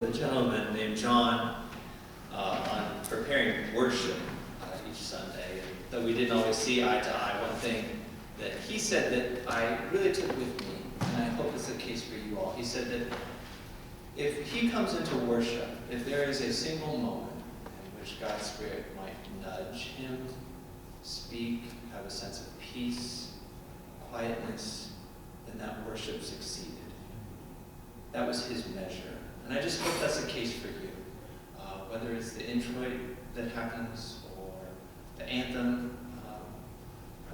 A gentleman named John on preparing worship each Sunday. And though we didn't always see eye to eye, one thing that he said that I really took with me, and I hope it's the case for you all, he said that if he comes into worship, if there is a single moment in which God's Spirit might nudge him, speak, have a sense of peace, quietness, then that worship succeeded. That was his measure. And I just hope that's the case for you. Whether it's the introit that happens, or the anthem,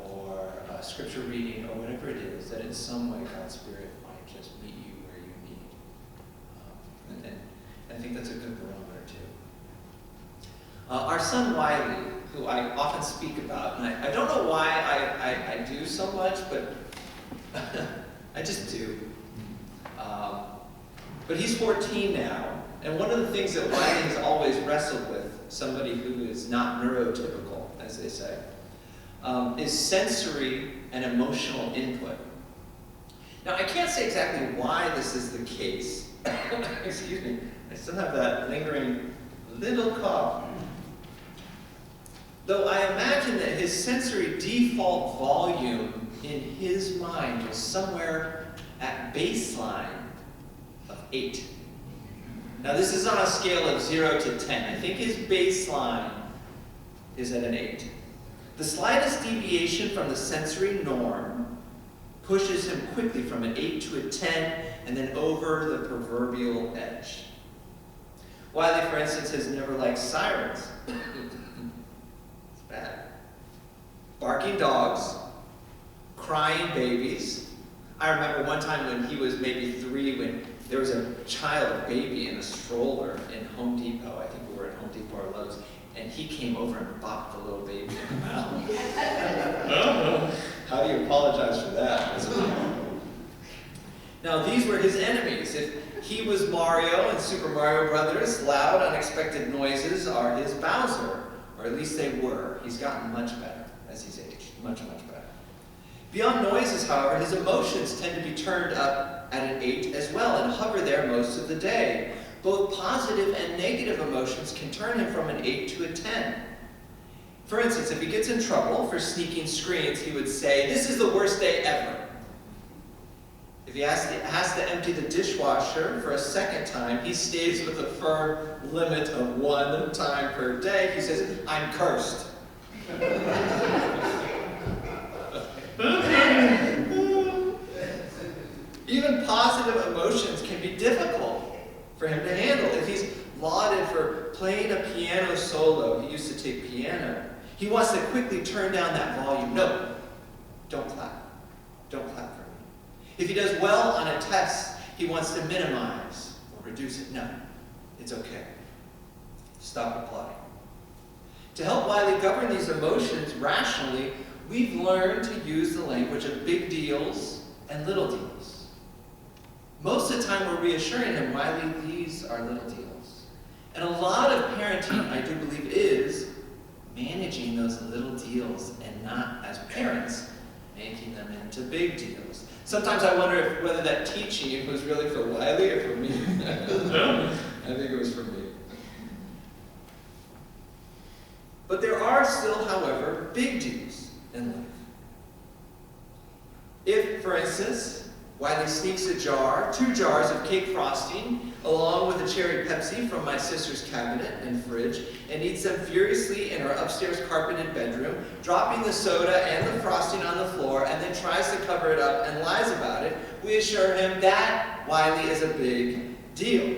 or scripture reading, or whatever it is, that in some way God's Spirit might just meet you where you need. And I think that's a good barometer too. Our son Wiley, who I often speak about, and I don't know why I do so much, but I just do. But he's 14 now, and one of the things that Wiley has always wrestled with, somebody who is not neurotypical, as they say, is sensory and emotional input. Now, I can't say exactly why this is the case. Excuse me, I still have that lingering little cough. Though I imagine that his sensory default volume in his mind was somewhere at baseline of 8. Now this is on a scale of 0 to 10. I think his baseline is at an 8. The slightest deviation from the sensory norm pushes him quickly from an 8 to a 10 and then over the proverbial edge. Wiley, for instance, has never liked sirens. It's bad. Barking dogs, crying babies. I remember one time when he was maybe 3, when there was a child, a baby, in a stroller in Home Depot. I think we were at Home Depot or Lowe's. And he came over and bopped the little baby in the mouth. How do you apologize for that? Now, these were his enemies. If he was Mario in Super Mario Brothers, loud, unexpected noises are his Bowser. Or at least they were. He's gotten much better as he's aged. Much, much better. Beyond noises, however, his emotions tend to be turned up at an 8 as well and hover there most of the day. Both positive and negative emotions can turn him from an 8 to a 10. For instance, if he gets in trouble for sneaking screens, he would say, "This is the worst day ever." If he has to empty the dishwasher for a second time, he stays with a firm limit of 1 time per day. He says, "I'm cursed." Even positive emotions can be difficult for him to handle. If he's lauded for playing a piano solo, he used to take piano, he wants to quickly turn down that volume. No, don't clap. Don't clap for me. If he does well on a test, he wants to minimize or reduce it. No, it's okay. Stop applauding. To help Wiley govern these emotions rationally, we've learned to use the language of big deals and little deals. Most of the time we're reassuring him, Wiley, these are little deals. And a lot of parenting, I do believe, is managing those little deals and not, as parents, making them into big deals. Sometimes I wonder whether that teaching was really for Wiley or for me. I think it was for me. But there are still, however, big deals in life. If, for instance, Wiley sneaks 2 jars of cake frosting, along with a cherry Pepsi from my sister's cabinet and fridge, and eats them furiously in our upstairs carpeted bedroom, dropping the soda and the frosting on the floor, and then tries to cover it up and lies about it, we assure him that Wiley is a big deal.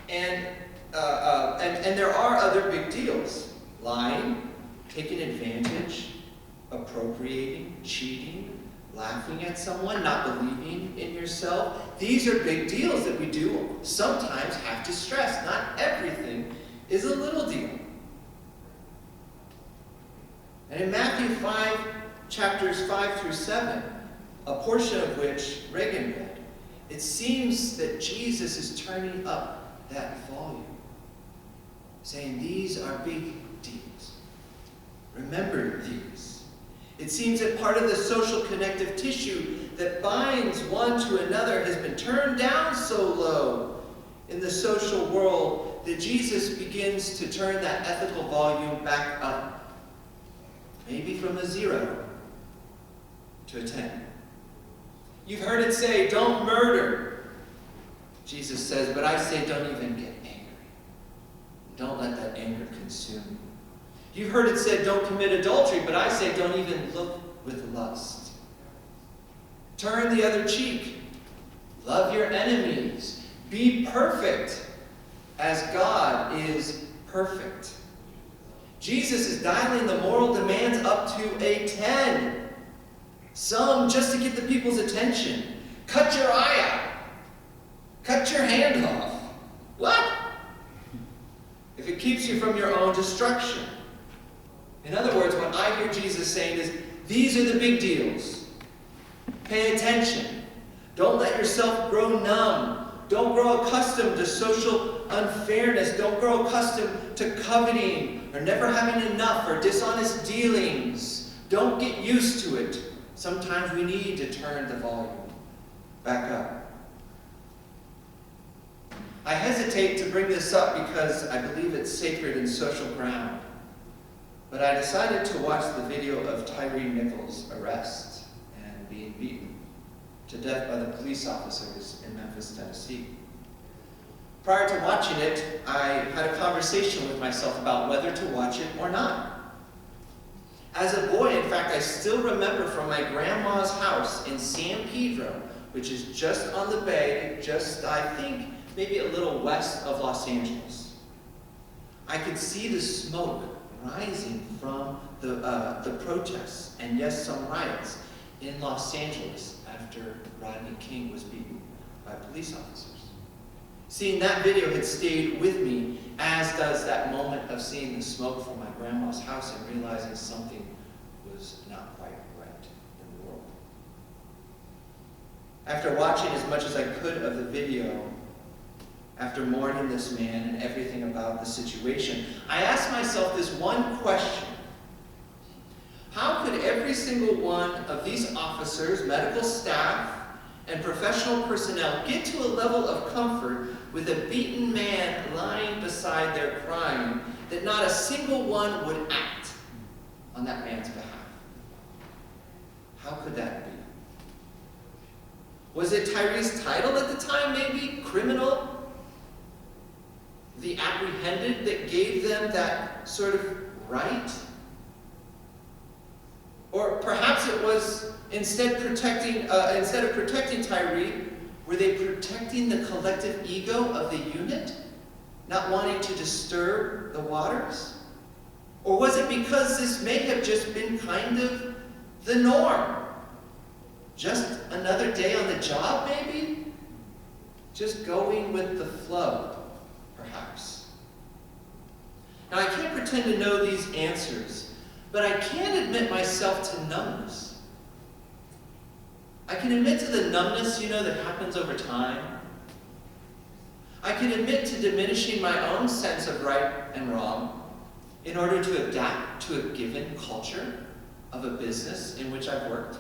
And there are other big deals. Lying, taking advantage, appropriating, cheating, laughing at someone, not believing in yourself. These are big deals that we do sometimes have to stress. Not everything is a little deal. And in Matthew 5, chapters 5 through 7, a portion of which Reagan read, it seems that Jesus is turning up that volume, saying these are big deals. Remember these. It seems that part of the social connective tissue that binds one to another has been turned down so low the social world that Jesus begins to turn that ethical volume back up. Maybe from a 0 to a 10. You've heard it say, don't murder. Jesus says, but I say don't even get angry. Don't let that anger consume you. You've heard it said, don't commit adultery, but I say don't even look with lust. Turn the other cheek. Love your enemies. Be perfect as God is perfect. Jesus is dialing the moral demands up to a 10. Some just to get the people's attention. Cut your eye out. Cut your hand off. What? If it keeps you from your own destruction. In other words, what I hear Jesus saying is, these are the big deals. Pay attention. Don't let yourself grow numb. Don't grow accustomed to social unfairness. Don't grow accustomed to coveting or never having enough or dishonest dealings. Don't get used to it. Sometimes we need to turn the volume back up. I hesitate to bring this up because I believe it's sacred and social ground. But I decided to watch the video of Tyre Nichols' arrest and being beaten to death by the police officers in Memphis, Tennessee. Prior to watching it, I had a conversation with myself about whether to watch it or not. As a boy, in fact, I still remember from my grandma's house in San Pedro, which is just on the bay, just, I think, maybe a little west of Los Angeles. I could see the smoke rising from the protests, and yes, some riots in Los Angeles after Rodney King was beaten by police officers. Seeing that video had stayed with me, as does that moment of seeing the smoke from my grandma's house and realizing something was not quite right in the world. After watching as much as I could of the video, after mourning this man and everything about the situation, I asked myself this one question. How could every single one of these officers, medical staff, and professional personnel get to a level of comfort with a beaten man lying beside their crime that not a single one would act on that man's behalf? How could that be? Was it Tyre's title at the time, maybe? Criminal? The apprehended that gave them that sort of right? Or perhaps it was instead of protecting Tyre, were they protecting the collective ego of the unit, not wanting to disturb the waters? Or was it because this may have just been kind of the norm? Just another day on the job, maybe? Just going with the flow, perhaps. Now, I can't pretend to know these answers, but I can admit myself to numbness. I can admit to the numbness, that happens over time. I can admit to diminishing my own sense of right and wrong in order to adapt to a given culture of a business in which I've worked.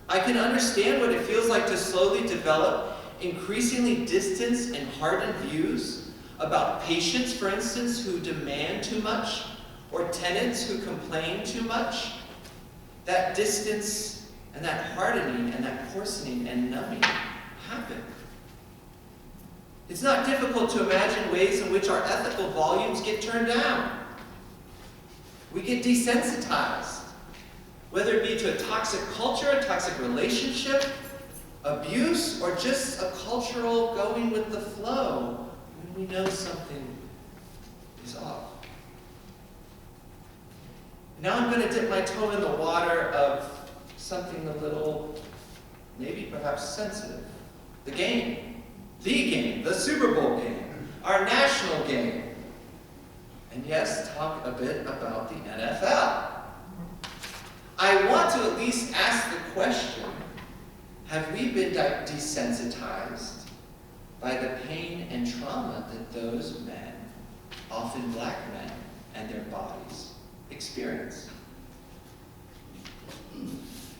I can understand what it feels like to slowly develop increasingly distant and hardened views about patients, for instance, who demand too much, or tenants who complain too much. That distance and that hardening and that coarsening and numbing happen. It's not difficult to imagine ways in which our ethical volumes get turned down. We get desensitized, whether it be to a toxic culture, a toxic relationship, abuse, or just a cultural going with the flow when we know something is off. Now I'm going to dip my toe in the water of something a little, maybe perhaps sensitive. The game, the Super Bowl game, our national game. And yes, talk a bit about the NFL. I want to at least ask the question, have we been desensitized by the pain and trauma that those men, often black men, and their bodies experience?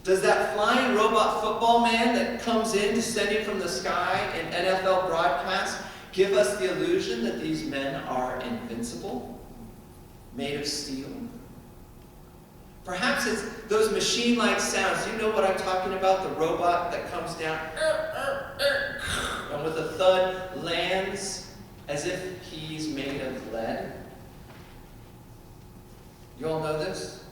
Does that flying robot football man that comes in descending from the sky in NFL broadcast give us the illusion that these men are invincible, made of steel? Perhaps it's those machine-like sounds. You know what I'm talking about? The robot that comes down and with a thud lands as if he's made of lead. You all know this?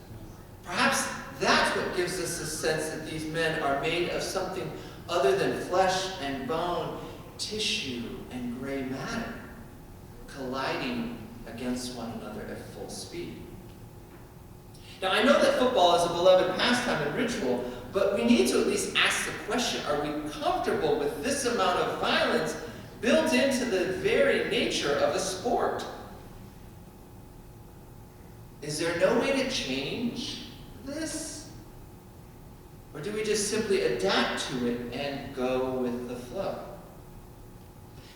Perhaps that's what gives us a sense that these men are made of something other than flesh and bone, tissue and gray matter, colliding against one another at full speed. Now, I know that football is a beloved pastime and ritual, but we need to at least ask the question, are we comfortable with this amount of violence built into the very nature of a sport? Is there no way to change this? Or do we just simply adapt to it and go with the flow?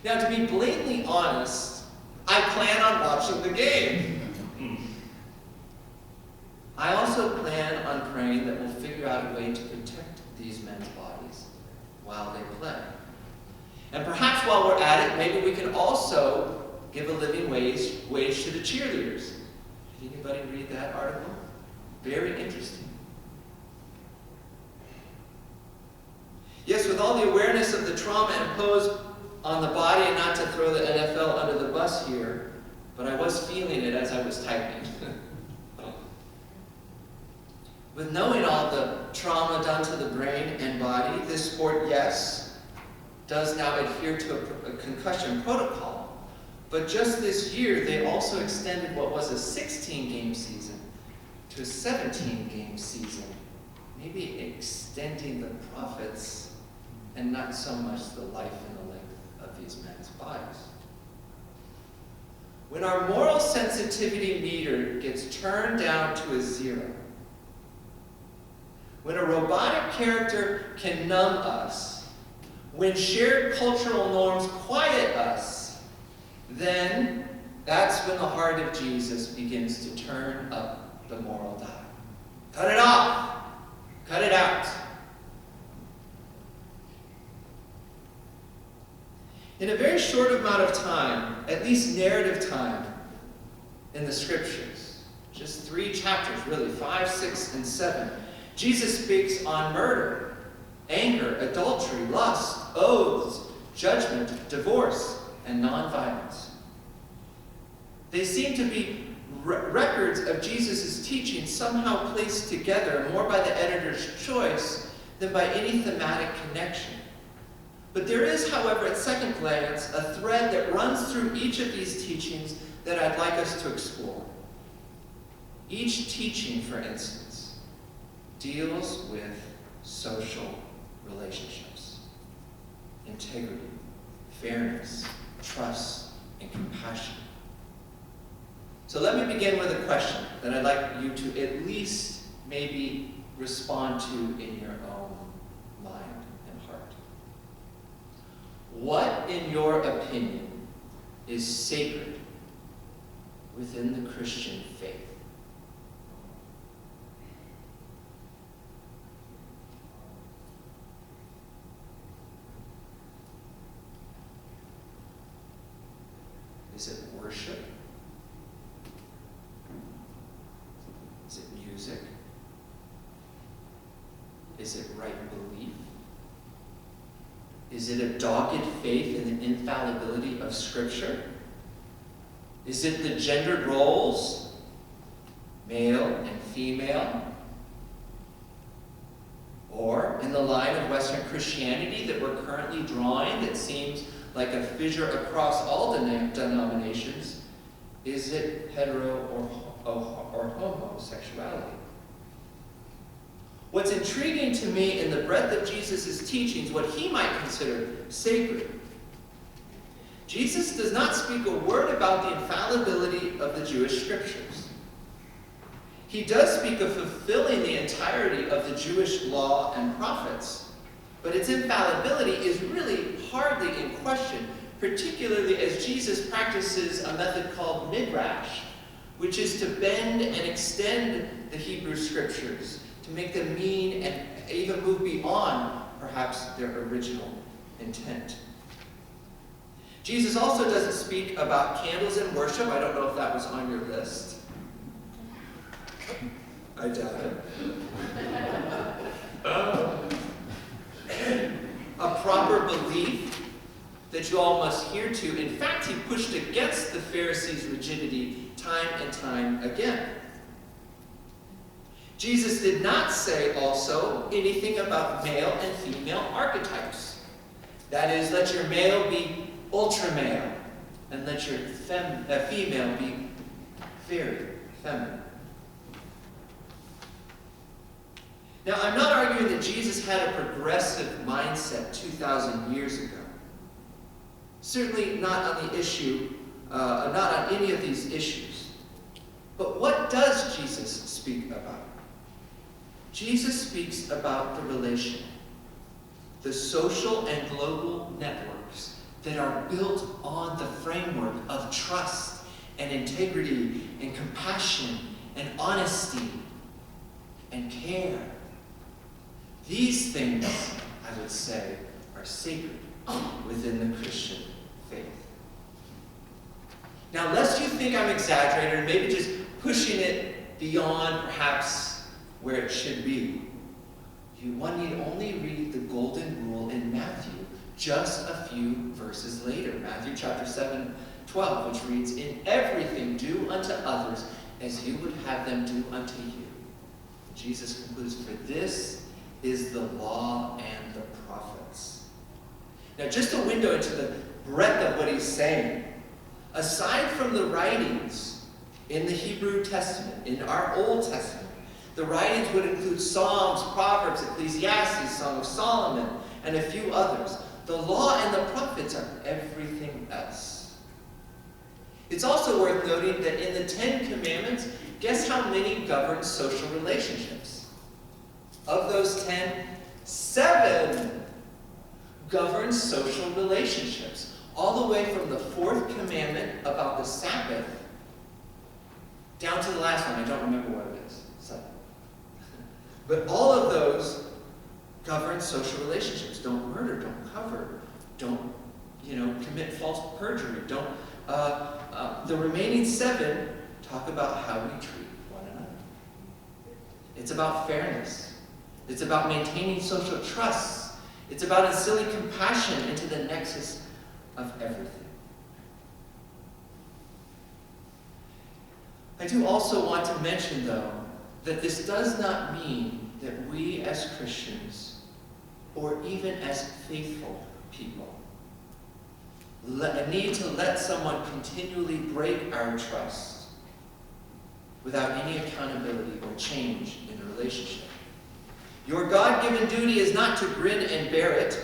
Now, to be blatantly honest, I plan on watching the game. I also plan on praying that we'll figure out a way to protect these men's bodies while they play. And perhaps while we're at it, maybe we can also give a living wage to the cheerleaders. Did anybody read that article? Very interesting. Yes, with all the awareness of the trauma imposed on the body, and not to throw the NFL under the bus here, but I was feeling it as I was typing. With knowing all the trauma done to the brain and body, this sport, yes, does now adhere to a concussion protocol. But just this year, they also extended what was a 16-game season to a 17-game season, maybe extending the profits and not so much the life and the length of these men's bodies. When our moral sensitivity meter gets turned down to a 0, when a robotic character can numb us, when shared cultural norms quiet us, then that's when the heart of Jesus begins to turn up the moral dial. Cut it off. Cut it out. In a very short amount of time, at least narrative time, in the scriptures, just 3 chapters, really, 5, 6, and 7, Jesus speaks on murder, anger, adultery, lust, oaths, judgment, divorce, and nonviolence. They seem to be records of Jesus' teaching somehow placed together more by the editor's choice than by any thematic connection. But there is, however, at second glance, a thread that runs through each of these teachings that I'd like us to explore. Each teaching, for instance, deals with social relationships, integrity, fairness, trust, and compassion. So let me begin with a question that I'd like you to at least maybe respond to in your own mind and heart. What, in your opinion, is sacred within the Christian faith? Is it worship? Is it music? Is it right belief? Is it a dogged faith in the infallibility of Scripture? Is it the gendered roles, male and female? Or in the line of Western Christianity that we're currently drawing that seems like a fissure across all denominations, is it hetero or homosexuality? What's intriguing to me in the breadth of Jesus' teachings, what he might consider sacred, Jesus does not speak a word about the infallibility of the Jewish scriptures. He does speak of fulfilling the entirety of the Jewish law and prophets, but its infallibility is really hardly in question, particularly as Jesus practices a method called midrash, which is to bend and extend the Hebrew scriptures to make them mean and even move beyond, perhaps, their original intent. Jesus also doesn't speak about candles in worship. I don't know if that was on your list. I doubt it. A proper belief that you all must hear to. In fact, he pushed against the Pharisees' rigidity time and time again. Jesus did not say also anything about male and female archetypes. That is, let your male be ultra male, and let your female be very feminine. Now, I'm not arguing that Jesus had a progressive mindset 2,000 years ago. Certainly not on the issue, not on any of these issues. But what does Jesus speak about? Jesus speaks about the relational, the social and global networks that are built on the framework of trust and integrity and compassion and honesty and care. These things, I would say, are sacred within the Christian faith. Now, lest you think I'm exaggerating or maybe just pushing it beyond perhaps where it should be, one need only read the golden rule in Matthew just a few verses later. Matthew chapter 7:12, which reads, "In everything do unto others as you would have them do unto you." Jesus concludes, "For this is the law and the prophets." Now, just a window into the breadth of what he's saying. Aside from the writings in the Hebrew Testament, in our Old Testament, the writings would include Psalms, Proverbs, Ecclesiastes, Song of Solomon, and a few others. The law and the prophets are everything else. It's also worth noting that in the Ten Commandments, guess how many govern social relationships? Of those 10, 7 govern social relationships. All the way from the 4th commandment about the Sabbath down to the last one. I don't remember what it is. 7. But all of those govern social relationships. Don't murder, don't covet, don't, commit false perjury. Don't. The remaining 7 talk about how we treat one another. It's about fairness. It's about maintaining social trust. It's about instilling compassion into the nexus of everything. I do also want to mention, though, that this does not mean that we as Christians, or even as faithful people, need to let someone continually break our trust without any accountability or change in the relationship. Your God-given duty is not to grin and bear it.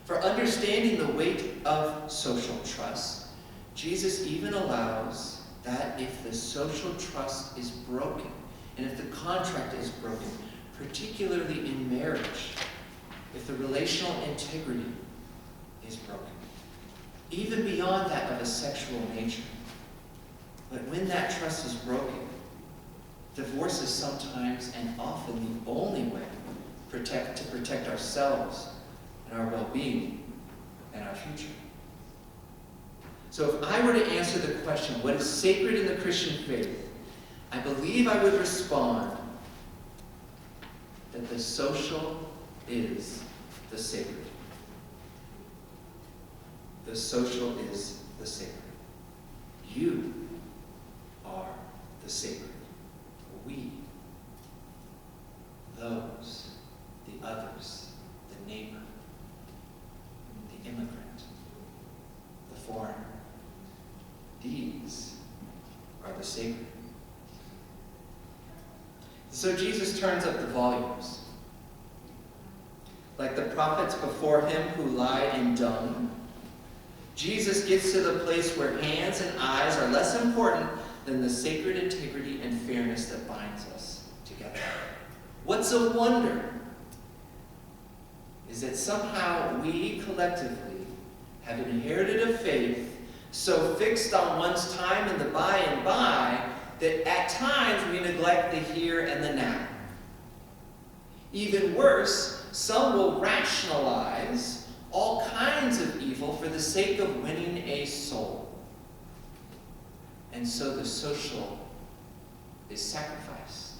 For understanding the weight of social trust, Jesus even allows that if the social trust is broken, and if the contract is broken, particularly in marriage, if the relational integrity is broken, even beyond that of a sexual nature, but when that trust is broken, divorce is sometimes and often the only way to protect ourselves and our well-being and our future. So if I were to answer the question, what is sacred in the Christian faith, I believe I would respond that the social is the sacred. The social is the sacred. You are the sacred. We, those, the others, the neighbor, the immigrant, the foreigner, these are the sacred. So Jesus turns up the volumes. Like the prophets before him who lie in dung, Jesus gets to the place where hands and eyes are less important than the sacred integrity and fairness that binds us together. What's a wonder is that somehow we collectively have inherited a faith so fixed on one's time in the by and by that at times we neglect the here and the now. Even worse, some will rationalize all kinds of evil for the sake of winning a soul. And so the social is sacrificed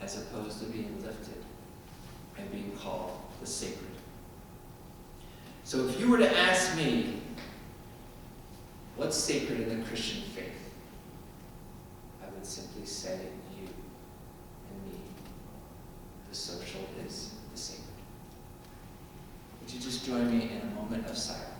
as opposed to being lifted and being called the sacred. So if you were to ask me, what's sacred in the Christian faith? I would simply say you and me. The social is the sacred. Would you just join me in a moment of silence?